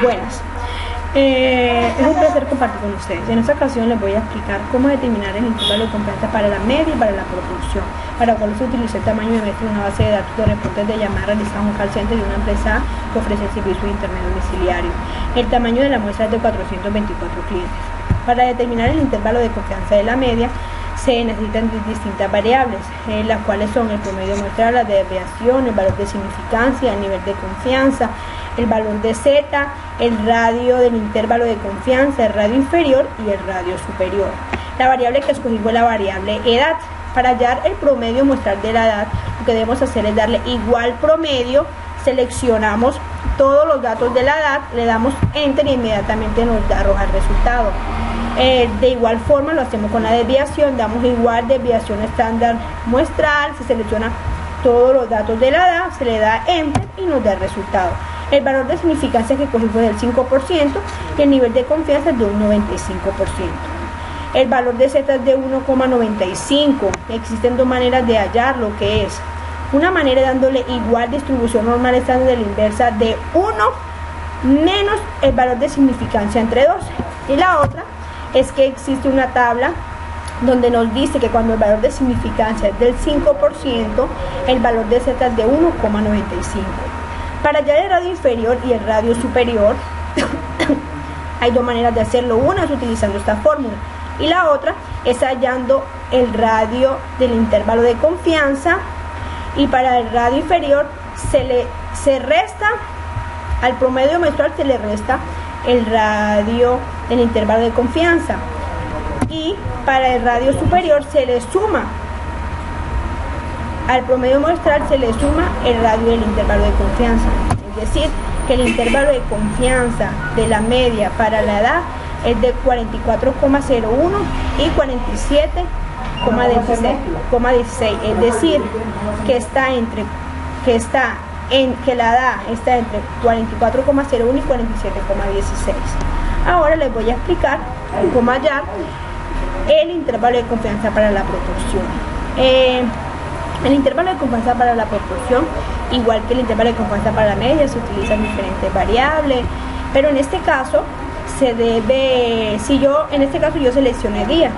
Buenas. Es un placer compartir con ustedes. En esta ocasión les voy a explicar cómo determinar el intervalo de confianza para la media y para la proporción, para lo cual se utiliza el tamaño de muestra de una base de datos de reportes de llamada realizada en un call center de una empresa que ofrece el servicio de internet domiciliario. El tamaño de la muestra es de 424 clientes. Para determinar el intervalo de confianza de la media se necesitan distintas variables, las cuales son el promedio muestral, la desviación, el valor de significancia, el nivel de confianza, el valor de Z, el radio del intervalo de confianza, el radio inferior y el radio superior. La variable que escogí fue la variable edad. Para hallar el promedio muestral de la edad, lo que debemos hacer es darle igual promedio, seleccionamos todos los datos de la edad, le damos enter y inmediatamente nos arroja el resultado. De igual forma lo hacemos con la desviación, damos igual desviación estándar muestral, se selecciona todos los datos de la edad, se le da enter y nos da el resultado. El valor de significancia que cogí fue del 5% y el nivel de confianza es de un 95%. El valor de Z es de 1,95. Existen dos maneras de hallar lo que es. Una manera dándole igual distribución normal estándar de la inversa de 1 menos el valor de significancia entre 2. Y la otra es que existe una tabla donde nos dice que cuando el valor de significancia es del 5%, el valor de Z es de 1,95. Para hallar el radio inferior y el radio superior, hay dos maneras de hacerlo. Una es utilizando esta fórmula y la otra es hallando el radio del intervalo de confianza, y para el radio inferior se resta al promedio mensual, se le resta el radio del intervalo de confianza, y para el radio superior se le suma al promedio muestral, se le suma el radio del intervalo de confianza. Es decir, que el intervalo de confianza de la media para la edad es de 44,01 y 47,16. Es decir, que la edad está entre 44,01 y 47,16. Ahora les voy a explicar cómo hallar el intervalo de confianza para la proporción. El intervalo de confianza para la proporción, igual que el intervalo de confianza para la media, se utilizan diferentes variables, pero en este caso yo seleccioné día,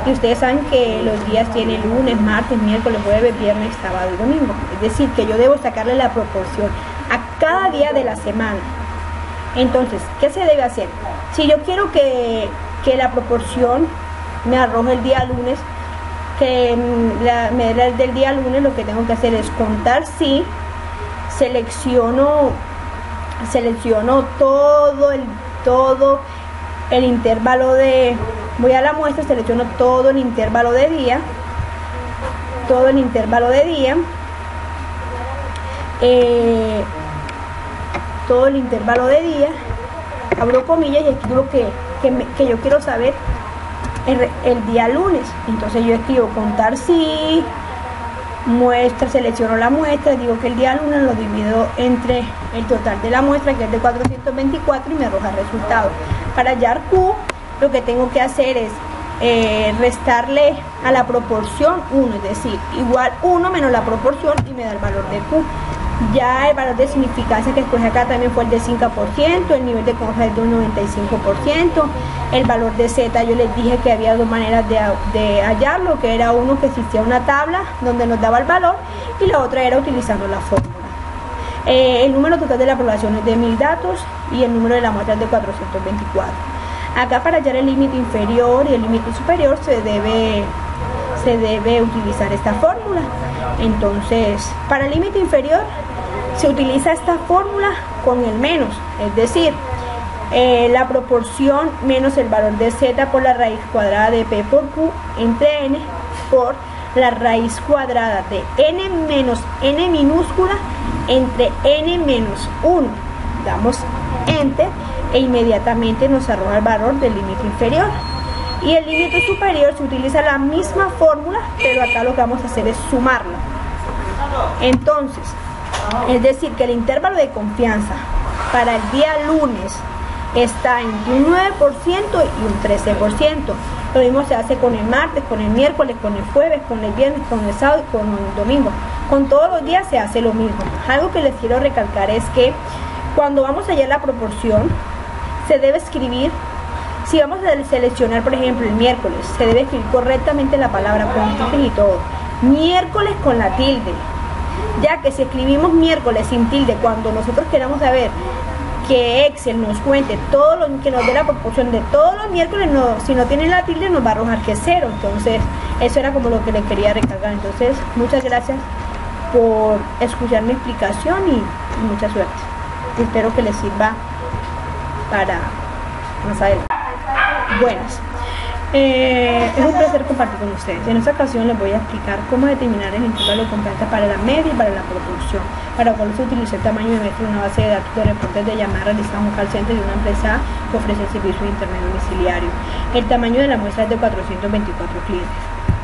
y ustedes saben que los días tienen lunes, martes, miércoles, jueves, viernes, sábado y domingo. Es decir, que yo debo sacarle la proporción a cada día de la semana. Entonces, ¿qué se debe hacer? Si yo quiero que la proporción me arroje el día lunes, que me dé del día lunes, lo que tengo que hacer es contar si, selecciono todo el intervalo de, voy a la muestra, selecciono todo el intervalo de día, abro comillas y escribo que yo quiero saber el día lunes. Entonces yo escribo contar si, muestra, selecciono la muestra, digo que el día lunes lo divido entre el total de la muestra, que es de 424, y me arroja el resultado. Para hallar Q, lo que tengo que hacer es restarle a la proporción 1, es decir, igual 1 menos la proporción, y me da el valor de Q. Ya el valor de significancia que escogí acá también fue el de 5%, el nivel de confianza es de un 95%, el valor de Z, yo les dije que había dos maneras de hallarlo, que era uno que existía una tabla donde nos daba el valor, y la otra era utilizando la fórmula. El número total de la población es de 1000 datos y el número de la muestra es de 424. Acá, para hallar el límite inferior y el límite superior, se debe utilizar esta fórmula. Entonces, para el límite inferior se utiliza esta fórmula con el menos, es decir, la proporción menos el valor de Z por la raíz cuadrada de P por Q entre N por la raíz cuadrada de N menos N minúscula entre N menos 1. Damos enter e inmediatamente nos arroja el valor del límite inferior. Y el límite superior se utiliza la misma fórmula, pero acá lo que vamos a hacer es sumarla. Entonces, es decir, que el intervalo de confianza para el día lunes está entre un 9% y un 13%. Lo mismo se hace con el martes, con el miércoles, con el jueves, con el viernes, con el sábado y con el domingo. Con todos los días se hace lo mismo. Algo que les quiero recalcar es que Cuando vamos a hallar la proporción, se debe escribir, si vamos a seleccionar por ejemplo el miércoles, se debe escribir correctamente la palabra con tilde y todo, miércoles con la tilde, ya que si escribimos miércoles sin tilde, cuando nosotros queramos saber que Excel nos cuente todo lo que nos dé la proporción de todos los miércoles, si no tiene la tilde nos va a arrojar que es 0. Entonces eso era como lo que le quería recargar. Entonces muchas gracias por escuchar mi explicación y mucha suerte. Espero que les sirva para más adelante. Buenas. Es un placer compartir con ustedes. En esta ocasión les voy a explicar cómo determinar el intervalo de confianza para la media y para la proporción, para cual se utiliza el tamaño de metro de una base de datos de reportes de llamada realizada en un call center de una empresa que ofrece el servicio de internet domiciliario. El tamaño de la muestra es de 424 clientes.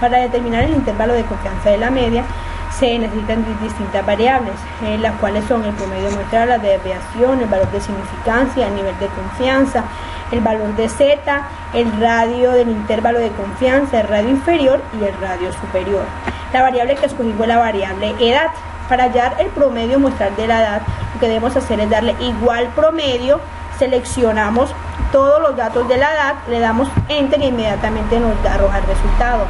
Para determinar el intervalo de confianza de la media se necesitan distintas variables, las cuales son el promedio muestral, la desviación, el valor de significancia, el nivel de confianza, el valor de Z, el radio del intervalo de confianza, el radio inferior y el radio superior. La variable que escogí fue la variable edad. Para hallar el promedio muestral de la edad, lo que debemos hacer es darle igual promedio, seleccionamos todos los datos de la edad, le damos enter y inmediatamente nos arroja el resultado.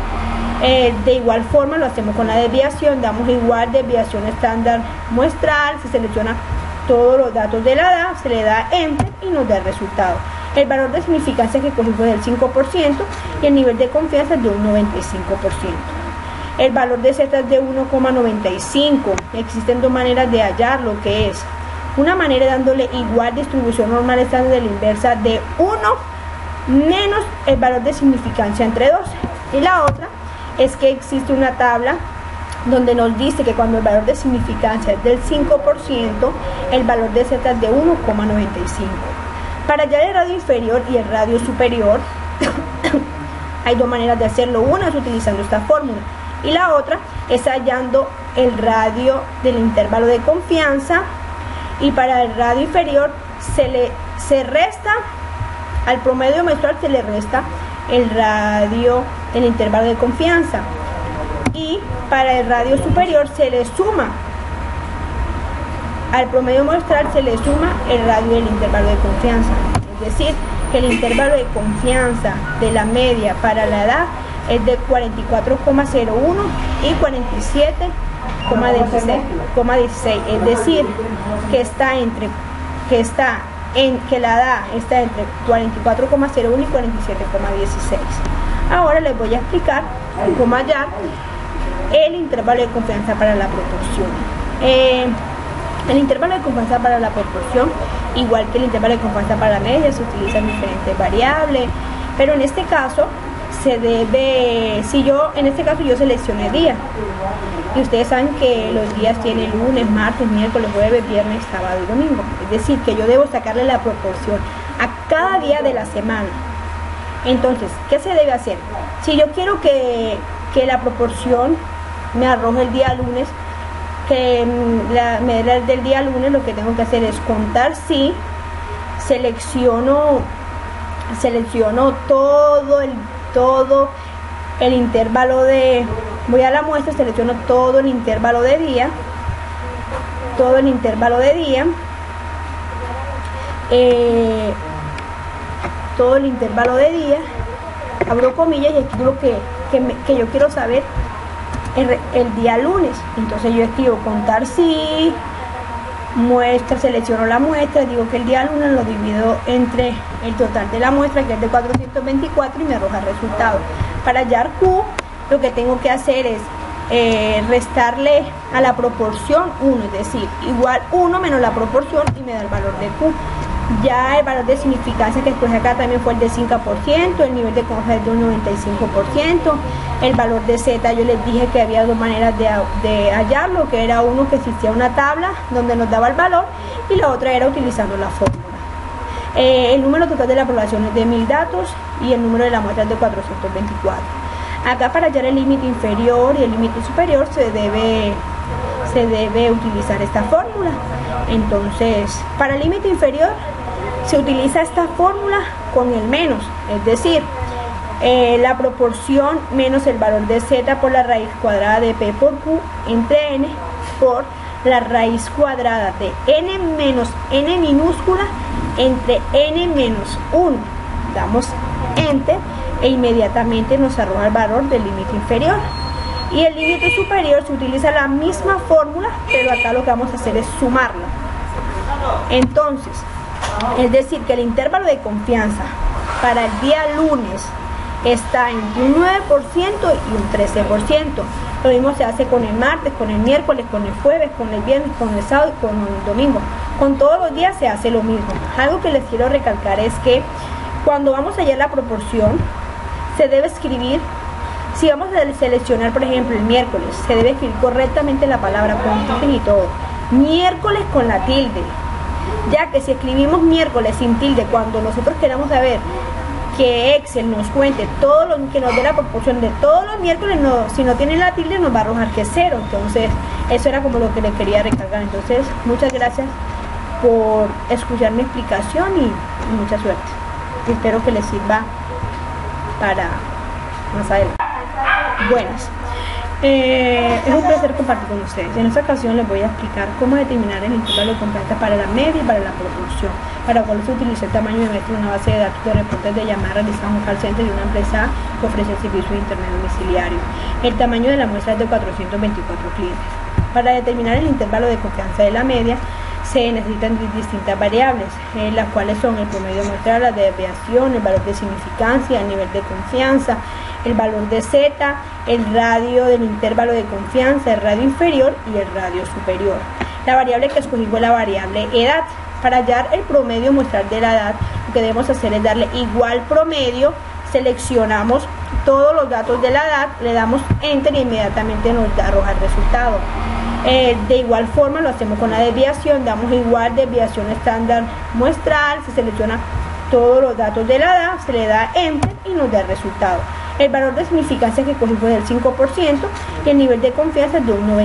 De igual forma lo hacemos con la desviación, damos igual desviación estándar muestral, se selecciona todos los datos de la edad, se le da enter y nos da el resultado. El valor de significancia que cogí fue del 5% y el nivel de confianza es de un 95%. El valor de Z es de 1,95. Existen dos maneras de hallar lo que es. Una manera dándole igual distribución normal estándar de la inversa de 1 menos el valor de significancia entre 2. Y la otra es que existe una tabla donde nos dice que cuando el valor de significancia es del 5%, el valor de Z es de 1,95. Para hallar el radio inferior y el radio superior, hay dos maneras de hacerlo. Una es utilizando esta fórmula y la otra es hallando el radio del intervalo de confianza, y para el radio inferior se resta al promedio mensual, se le resta el radio del intervalo de confianza, y para el radio superior se le suma al promedio muestral, se le suma el radio del intervalo de confianza. Es decir, que el intervalo de confianza de la media para la edad es de 44,01 y 47,16. Es decir, que la edad está entre 44,01 y 47,16. Ahora les voy a explicar cómo hallar el intervalo de confianza para la proporción. El intervalo de confianza para la proporción, igual que el intervalo de confianza para la media, se utilizan diferentes variables, pero en este caso yo seleccioné día, y ustedes saben que los días tienen lunes, martes, miércoles, jueves, viernes, sábado y domingo. Es decir, que yo debo sacarle la proporción a cada día de la semana. Entonces, ¿qué se debe hacer? Si yo quiero que la proporción me arroje el día lunes, que me dé del día lunes, lo que tengo que hacer es contar si, selecciono todo el intervalo de, voy a la muestra, selecciono todo el intervalo de día, abro comillas y escribo que yo quiero saber el día lunes. Entonces yo escribo contar si, muestra, selecciono la muestra, digo que el día lunes lo divido entre el total de la muestra, que es de 424, y me arroja el resultado. Para hallar Q, lo que tengo que hacer es restarle a la proporción 1, es decir, igual 1 menos la proporción, y me da el valor de Q. Ya el valor de significancia que escogí acá también fue el de 5%, el nivel de confianza es de un 95%, el valor de Z, yo les dije que había dos maneras de hallarlo, que era uno que existía una tabla donde nos daba el valor, y la otra era utilizando la fórmula. El número total de la población es de 1000 datos y el número de la muestra es de 424. Acá para hallar el límite inferior y el límite superior se debe utilizar esta fórmula. Entonces, para el límite inferior se utiliza esta fórmula con el menos, es decir, la proporción menos el valor de Z por la raíz cuadrada de P por Q entre N por la raíz cuadrada de n menos n minúscula entre n menos 1. Damos enter e inmediatamente nos arroja el valor del límite inferior. Y el límite superior se utiliza la misma fórmula, pero acá lo que vamos a hacer es sumarla. Entonces, es decir, que el intervalo de confianza para el día lunes está entre un 9% y un 13%. Lo mismo se hace con el martes, con el miércoles, con el jueves, con el viernes, con el sábado y con el domingo. Con todos los días se hace lo mismo. Algo que les quiero recalcar es que cuando vamos a hallar la proporción, se debe escribir, si vamos a seleccionar por ejemplo el miércoles, se debe escribir correctamente la palabra con tilde y todo. Miércoles con la tilde, ya que si escribimos miércoles sin tilde, cuando nosotros queramos saber que Excel nos cuente todo lo que nos dé la proporción de todos los miércoles, si no tiene la tilde nos va a arrojar que es 0. Entonces eso era como lo que le quería recalcar. Entonces muchas gracias por escuchar mi explicación y mucha suerte. Espero que les sirva para más adelante. Buenas. Es un placer compartir con ustedes. En esta ocasión les voy a explicar cómo determinar el intervalo de confianza para la media y para la proporción, para cual se utiliza el tamaño de metro de una base de datos de reportes de llamadas realizadas en un call center de una empresa que ofrece el servicio de internet domiciliario. El tamaño de la muestra es de 424 clientes. Para determinar el intervalo de confianza de la media se necesitan distintas variables, las cuales son el promedio muestral, la desviación, el valor de significancia, el nivel de confianza, el valor de Z, el radio del intervalo de confianza, el radio inferior y el radio superior. La variable que escogí fue la variable edad. Para hallar el promedio muestral de la edad, lo que debemos hacer es darle igual promedio, seleccionamos todos los datos de la edad, le damos enter y inmediatamente nos arroja el resultado. De igual forma lo hacemos con la desviación, damos igual desviación estándar muestral, se selecciona todos los datos de la edad, se le da enter y nos da el resultado. El valor de significancia que cogí fue del 5% y el nivel de confianza es de un 95%.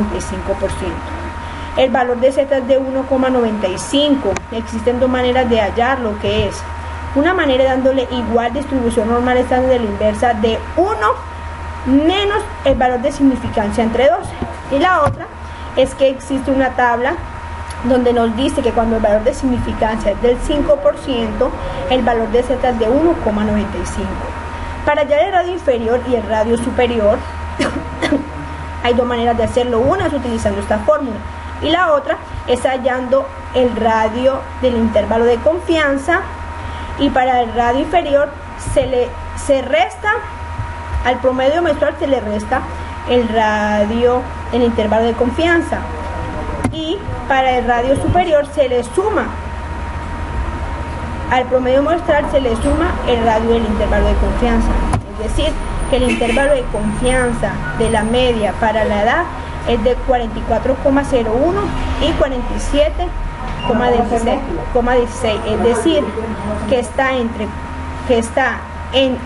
El valor de Z es de 1,95. Existen dos maneras de hallar lo que es. Una manera dándole igual distribución normal estándar de la inversa de 1 menos el valor de significancia entre 2. Y la otra es que existe una tabla donde nos dice que cuando el valor de significancia es del 5%, el valor de Z es de 1,95. Para hallar el radio inferior y el radio superior, hay dos maneras de hacerlo. Una es utilizando esta fórmula y la otra es hallando el radio del intervalo de confianza, y para el radio inferior se resta al promedio mensual, se le resta el radio del intervalo de confianza, y para el radio superior se le suma al promedio muestral, se le suma el radio del intervalo de confianza. Es decir, que el intervalo de confianza de la media para la edad es de 44,01 y 47,16. Es decir,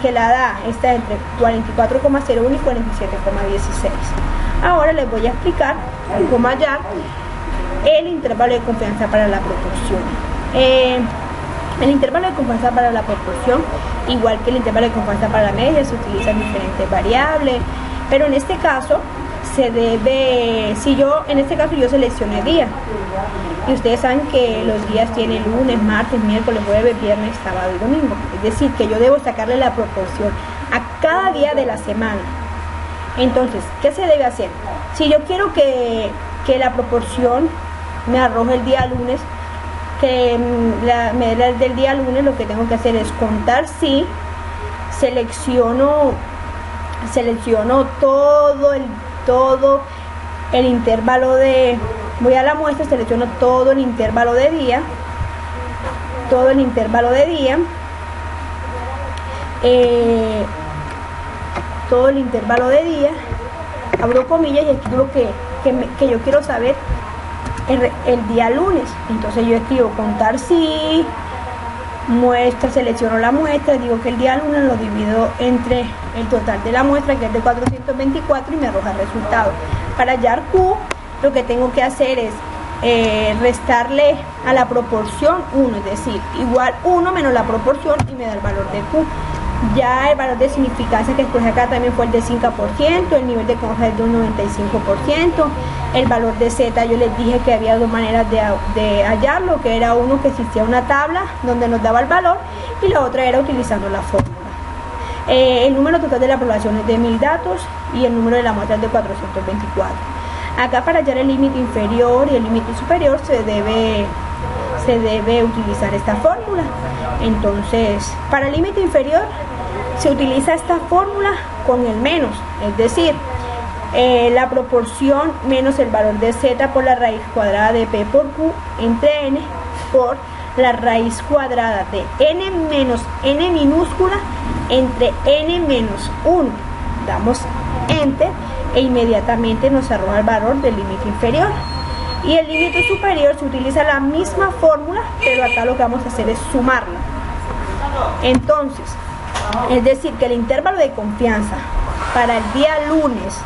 que la edad está entre 44,01 y 47,16. Ahora les voy a explicar cómo hallar el intervalo de confianza para la proporción. El intervalo de confianza para la proporción, igual que el intervalo de confianza para la media, se utilizan diferentes variables, pero en este caso se debe, en este caso yo seleccioné día, y ustedes saben que los días tienen lunes, martes, miércoles, jueves, viernes, sábado y domingo. Es decir, que yo debo sacarle la proporción a cada día de la semana. Entonces, ¿qué se debe hacer? Si yo quiero que la proporción me arroje el día lunes, que me dé del día lunes, lo que tengo que hacer es contar si, selecciono todo el intervalo de, voy a la muestra, selecciono todo el intervalo de día, abro comillas y escribo que yo quiero saber el día lunes. Entonces yo escribo contar si, muestra, selecciono la muestra, digo que el día lunes lo divido entre el total de la muestra, que es de 424, y me arroja el resultado. Para hallar Q, lo que tengo que hacer es restarle a la proporción 1, es decir, igual 1 menos la proporción, y me da el valor de Q. Ya el valor de significancia que escogí acá también fue el de 5%, el nivel de confianza es de un 95%, el valor de Z yo les dije que había dos maneras de hallarlo, que era uno que existía una tabla donde nos daba el valor y la otra era utilizando la fórmula. El número total de la población es de 1000 datos y el número de la muestra es de 424. Acá para hallar el límite inferior y el límite superior se debe utilizar esta fórmula. Entonces, para el límite inferior se utiliza esta fórmula con el menos, es decir, la proporción menos el valor de Z por la raíz cuadrada de P por Q entre N por la raíz cuadrada de N menos N minúscula entre N menos 1. Damos Enter e inmediatamente nos arroja el valor del límite inferior. Y el límite superior se utiliza la misma fórmula, pero acá lo que vamos a hacer es sumarla. Entonces, es decir, que el intervalo de confianza para el día lunes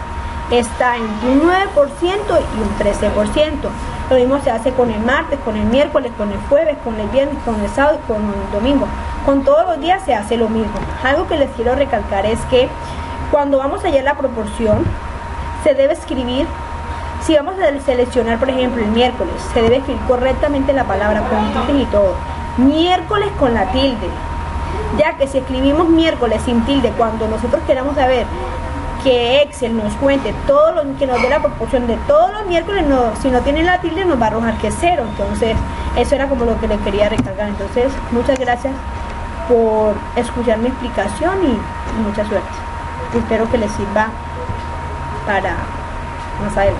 está entre un 9% y un 13%. Lo mismo se hace con el martes, con el miércoles, con el jueves, con el viernes, con el sábado y con el domingo. Con todos los días se hace lo mismo. Algo que les quiero recalcar es que cuando vamos a hallar la proporción, se debe escribir. Si vamos a seleccionar, por ejemplo, el miércoles, se debe escribir correctamente la palabra con tilde y todo. Miércoles con la tilde. Ya que si escribimos miércoles sin tilde, cuando nosotros queramos saber que Excel nos cuente todo lo que nos dé la proporción de todos los miércoles, si no tiene la tilde nos va a arrojar que es 0. Entonces, eso era como lo que les quería recalcar. Entonces, muchas gracias por escuchar mi explicación y mucha suerte. Espero que les sirva para más adelante.